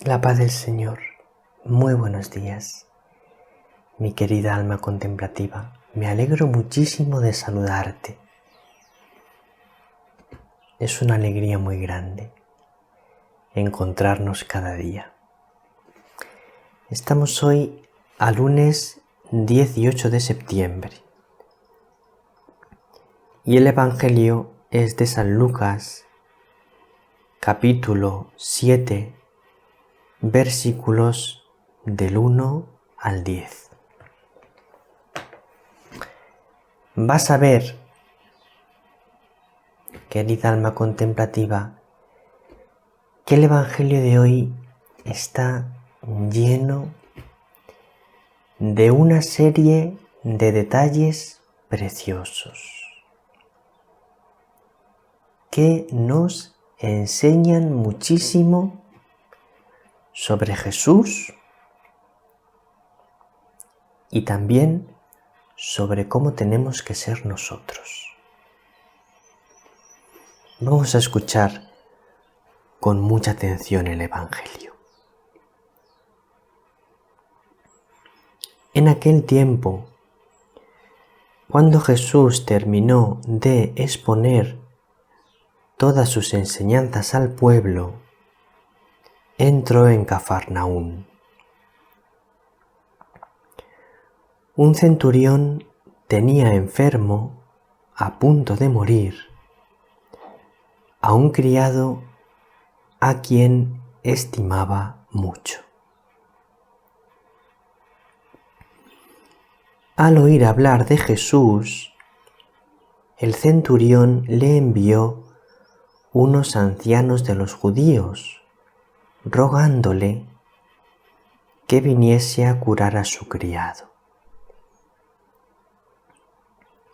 La paz del Señor. Muy buenos días, mi querida alma contemplativa. Me alegro muchísimo de saludarte. Es una alegría muy grande encontrarnos cada día. Estamos hoy a lunes 18 de septiembre y el Evangelio es de San Lucas, capítulo 7, versículos del 1 al 10. Vas a ver, querida alma contemplativa, que el Evangelio de hoy está lleno de una serie de detalles preciosos que nos enseñan muchísimo sobre Jesús y también sobre cómo tenemos que ser nosotros. Vamos a escuchar con mucha atención el Evangelio. En aquel tiempo, cuando Jesús terminó de exponer todas sus enseñanzas al pueblo, entró en Cafarnaún. Un centurión tenía enfermo, a punto de morir, a un criado a quien estimaba mucho. Al oír hablar de Jesús, el centurión le envió unos ancianos de los judíos, rogándole que viniese a curar a su criado.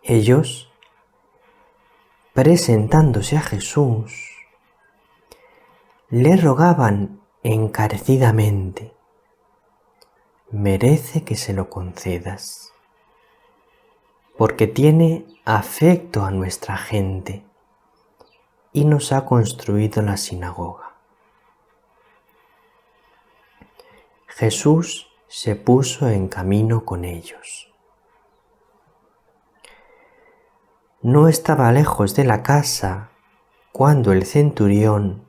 Ellos, presentándose a Jesús, le rogaban encarecidamente: merece que se lo concedas, porque tiene afecto a nuestra gente y nos ha construido la sinagoga. Jesús se puso en camino con ellos. No estaba lejos de la casa cuando el centurión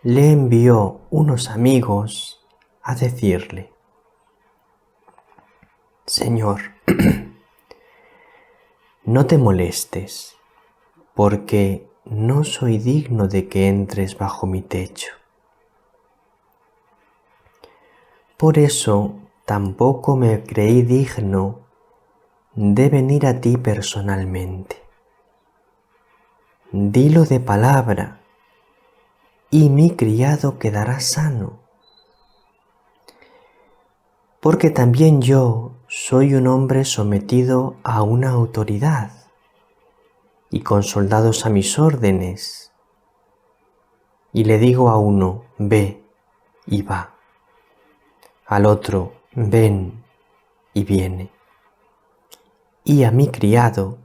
le envió unos amigos a decirle: Señor, no te molestes, porque no soy digno de que entres bajo mi techo. Por eso tampoco me creí digno de venir a ti personalmente. Dilo de palabra, y mi criado quedará sano. Porque también yo soy un hombre sometido a una autoridad y con soldados a mis órdenes. Y le digo a uno: ve, y va. Al otro: ven, y viene. Y a mi criado: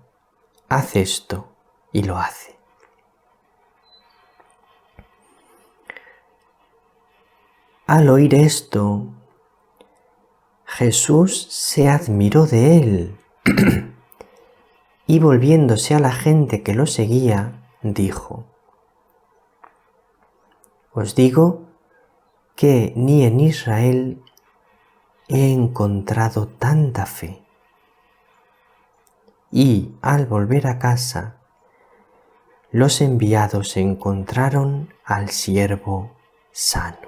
haz esto, y lo hace. Al oír esto, Jesús se admiró de él y volviéndose a la gente que lo seguía, dijo: os digo que ni en Israel he encontrado tanta fe. Y al volver a casa, los enviados encontraron al siervo sano.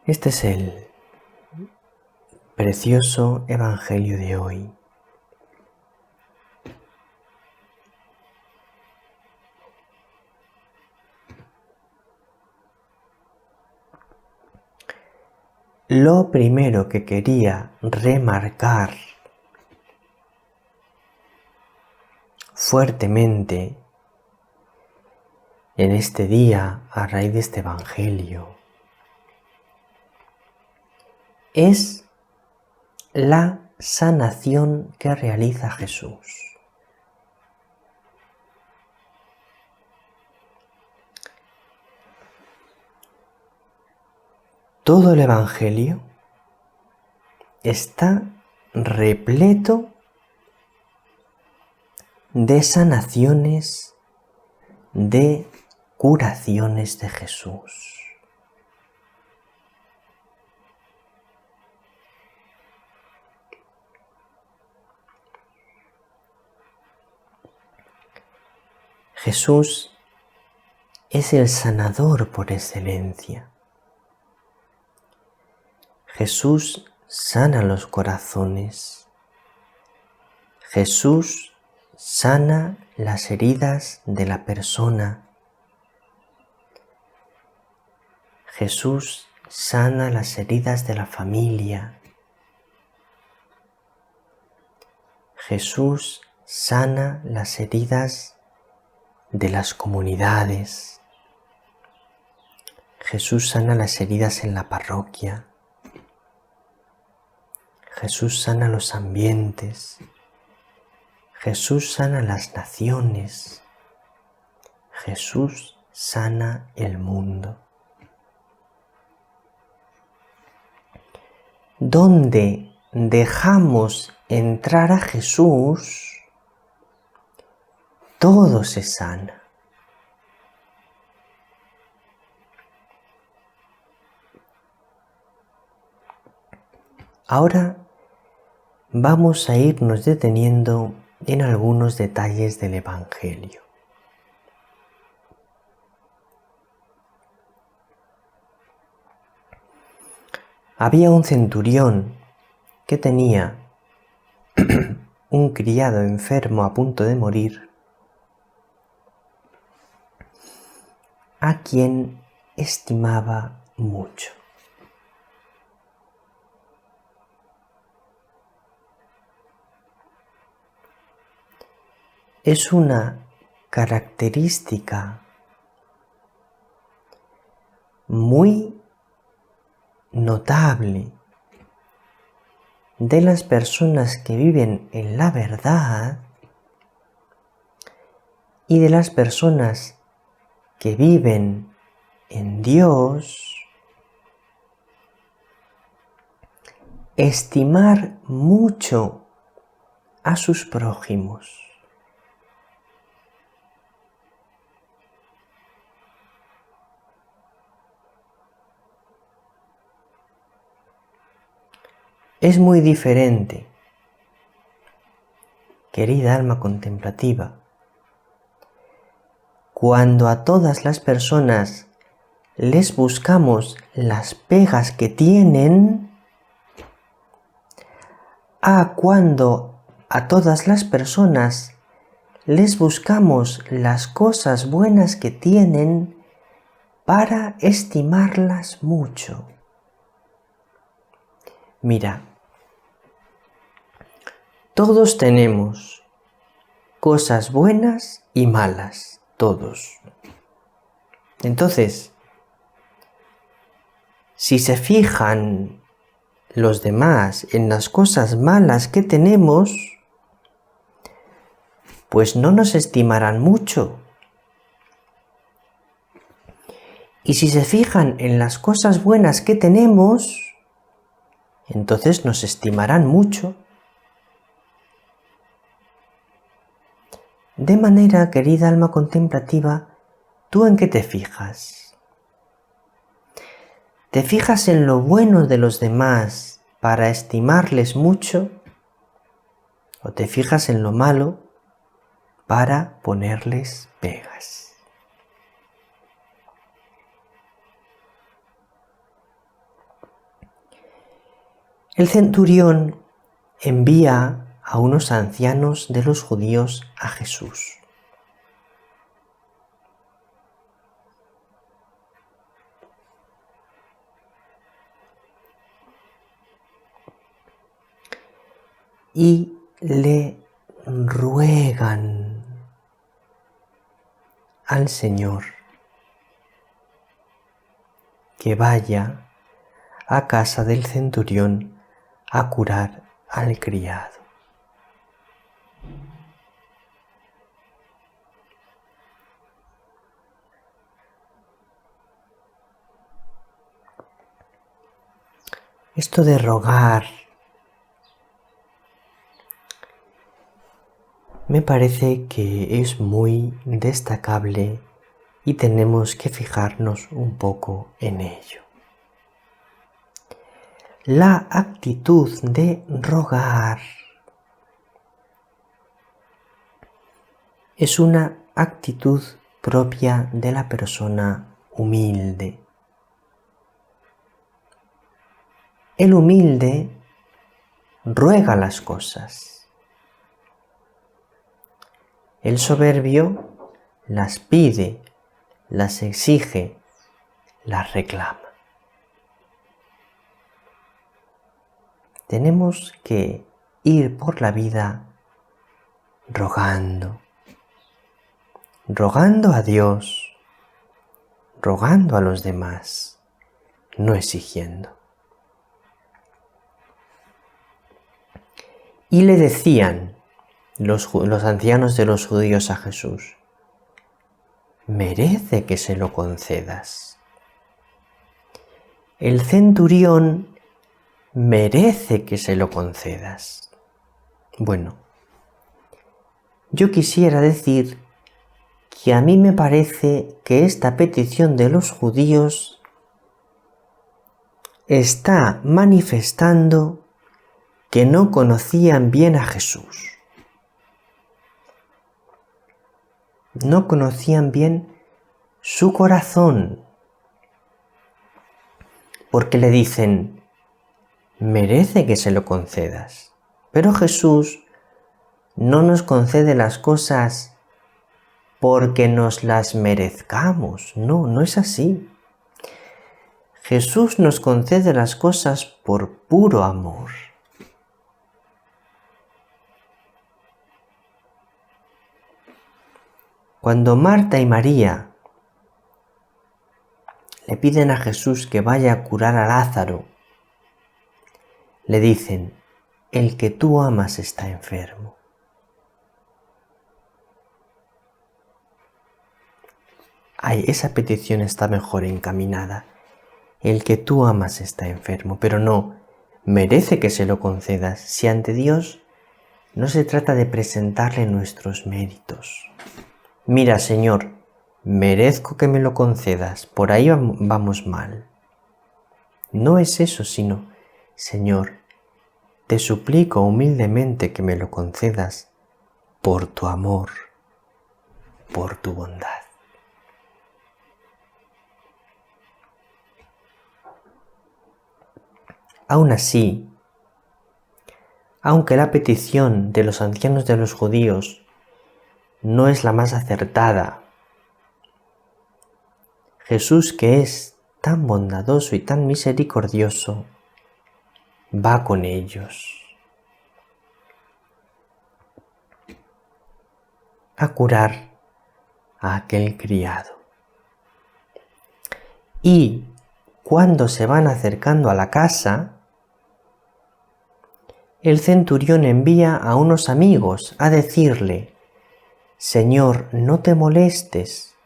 Este es el precioso Evangelio de hoy. Lo primero que quería remarcar fuertemente en este día, a raíz de este Evangelio, es la sanación que realiza Jesús. Todo el Evangelio está repleto de sanaciones, de curaciones de Jesús. Jesús es el sanador por excelencia. Jesús sana los corazones. Jesús sana las heridas de la persona. Jesús sana las heridas de la familia. Jesús sana las heridas de las comunidades. Jesús sana las heridas en la parroquia. Jesús sana los ambientes. Jesús sana las naciones. Jesús sana el mundo. Donde dejamos entrar a Jesús, todo se sana. Ahora vamos a irnos deteniendo en algunos detalles del Evangelio. Había un centurión que tenía un criado enfermo a punto de morir, a quien estimaba mucho. Es una característica muy notable de las personas que viven en la verdad y de las personas que viven en Dios, estimar mucho a sus prójimos. Es muy diferente, querida alma contemplativa, cuando a todas las personas les buscamos las pegas que tienen, a cuando a todas las personas les buscamos las cosas buenas que tienen para estimarlas mucho. Mira, todos tenemos cosas buenas y malas, todos. Entonces, si se fijan los demás en las cosas malas que tenemos, pues no nos estimarán mucho. Y si se fijan en las cosas buenas que tenemos, entonces nos estimarán mucho. De manera, querida alma contemplativa, ¿tú en qué te fijas? ¿Te fijas en lo bueno de los demás para estimarles mucho? ¿O te fijas en lo malo para ponerles pegas? El centurión envía a unos ancianos de los judíos a Jesús. Y le ruegan al Señor que vaya a casa del centurión a curar al criado. Esto de rogar me parece que es muy destacable y tenemos que fijarnos un poco en ello. La actitud de rogar es una actitud propia de la persona humilde. El humilde ruega las cosas. El soberbio las pide, las exige, las reclama. Tenemos que ir por la vida rogando a Dios, rogando a los demás, no exigiendo. Y le decían los ancianos de los judíos a Jesús: merece que se lo concedas. El centurión merece que se lo concedas. Bueno, yo quisiera decir que a mí me parece que esta petición de los judíos está manifestando que no conocían bien a Jesús. No conocían bien su corazón, porque le dicen: merece que se lo concedas. Pero Jesús no nos concede las cosas porque nos las merezcamos. No, no es así. Jesús nos concede las cosas por puro amor. Cuando Marta y María le piden a Jesús que vaya a curar a Lázaro, le dicen: el que tú amas está enfermo. Ay, esa petición está mejor encaminada. El que tú amas está enfermo, pero no, merece que se lo concedas. Si ante Dios no se trata de presentarle nuestros méritos. Mira, Señor, merezco que me lo concedas, por ahí vamos mal. No es eso, sino: Señor, te suplico humildemente que me lo concedas por tu amor, por tu bondad. Aún así, aunque la petición de los ancianos de los judíos no es la más acertada, Jesús, que es tan bondadoso y tan misericordioso, va con ellos a curar a aquel criado. Y cuando se van acercando a la casa, el centurión envía a unos amigos a decirle: Señor, no te molestes,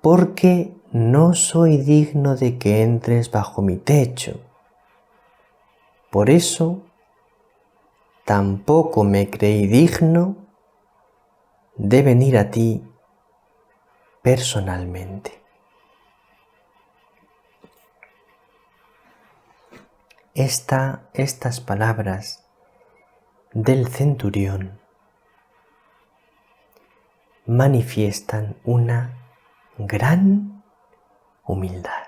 porque no soy digno de que entres bajo mi techo. Por eso, tampoco me creí digno de venir a ti personalmente. Estas palabras del centurión manifiestan una gran humildad.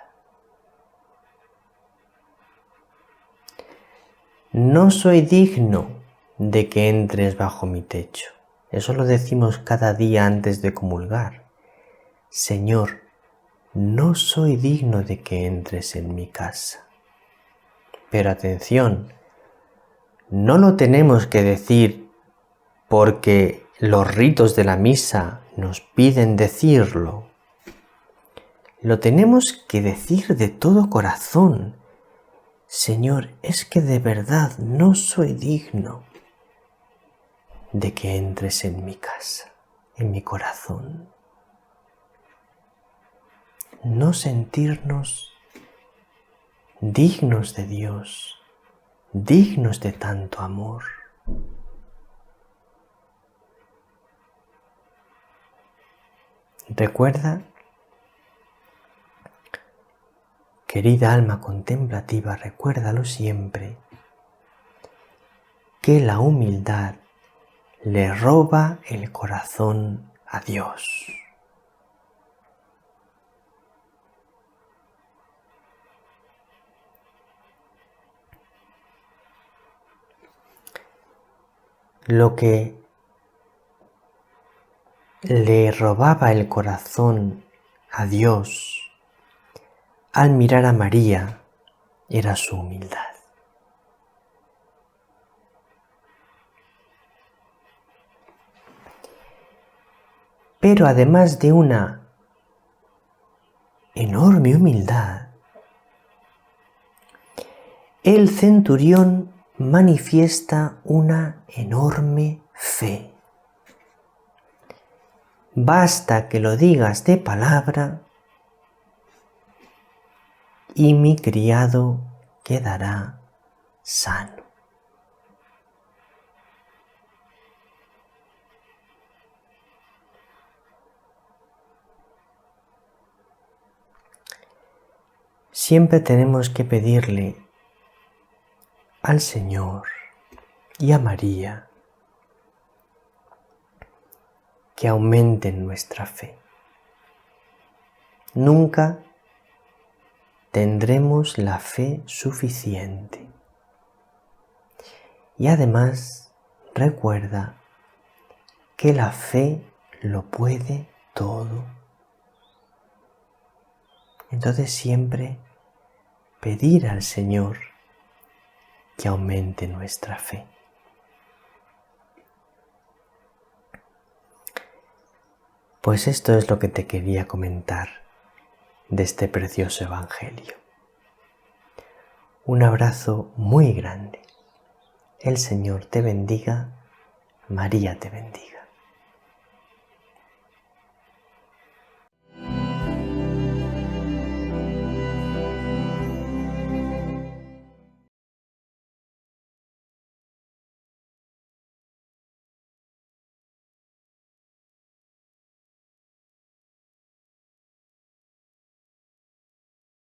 No soy digno de que entres bajo mi techo. Eso lo decimos cada día antes de comulgar. Señor, no soy digno de que entres en mi casa. Pero atención, no lo tenemos que decir porque los ritos de la misa nos piden decirlo. Lo tenemos que decir de todo corazón. Señor, es que de verdad no soy digno de que entres en mi casa, en mi corazón. No sentirnos dignos de Dios, dignos de tanto amor. Recuerda, querida alma contemplativa, recuérdalo siempre, que la humildad le roba el corazón a Dios. Lo que le robaba el corazón a Dios al mirar a María era su humildad. Pero además de una enorme humildad, el centurión manifiesta una enorme fe. Basta que lo digas de palabra y mi criado quedará sano. Siempre tenemos que pedirle al Señor y a María que aumenten nuestra fe. Nunca tendremos la fe suficiente. Y además, recuerda que la fe lo puede todo. Entonces siempre pedir al Señor que aumente nuestra fe. Pues esto es lo que te quería comentar de este precioso Evangelio. Un abrazo muy grande. El Señor te bendiga, María te bendiga.